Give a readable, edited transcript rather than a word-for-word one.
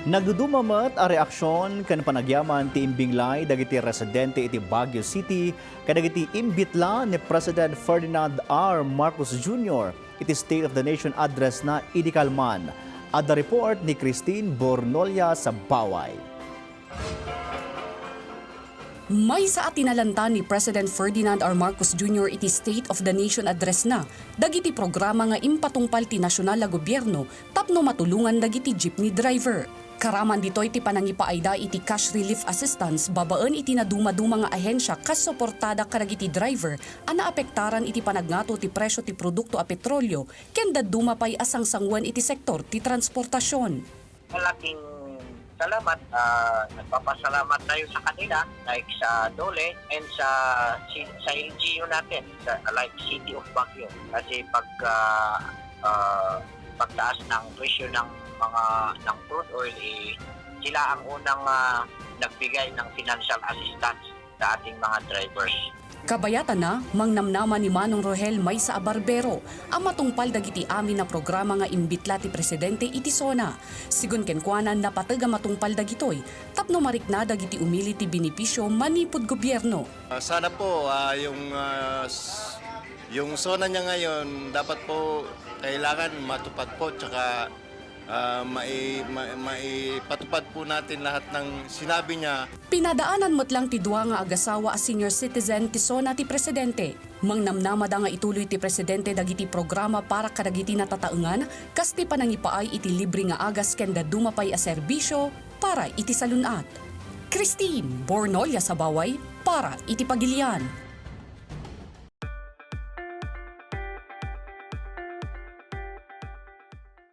Nagdudumamat a reaksyon kan panagyaman ti imbinglay dagiti residente iti Baguio City kadagiti imbitla ni President Ferdinand R. Marcos Jr. iti State of the Nation address na idikalman. At the report ni Christine Bornolla-Sabaway. May sa atinalanta ni President Ferdinand R. Marcos Jr. iti State of the Nation address na dagiti programa nga impatungpal ti nasyonal na gobyerno tapno matulungan dagiti jeepney driver. Karaman dito iti panangipaayda iti cash relief assistance babaen iti naduma-duma nga ahensya kas suportada kadagiti driver ana apektaran iti panagnato ti presyo ti produkto a petrolyo ken daduma pay asang sangwan iti sektor ti transportasyon. Malaking salamat, nagpapasalamat tayo sa kanila like sa Dole and sa LGU natin like City of Baguio kasi pagtaas ng presyo ng crude oil sila ang unang nagbigay ng financial assistance sa ating mga drivers. Kabayatan na, mangnamnaman ni Manong Rohel may sa Barbero, ang matungpal dagiti amin na programa nga imbitla ti Presidente iti SONA. Sigun kenkwanan napatag ang matungpal dagitoy, tapno marikna dagiti umili ti benepisyo manipod gobyerno. Sana po yung SONA niya ngayon dapat po kailangan matupad po tsaka maipatupad po natin lahat ng sinabi niya. Pinadaanan mo't lang ti duwa nga agasawa a senior citizen ti SONA ti Presidente. Mangnamnamad nga ituloy ti Presidente dagiti programa para kadagiti natataengan kas ti panangipaay iti libre nga agas ken dadumapay a serbisyo para iti salunat. Christine Bornolla-Sabaway para iti Pagilian.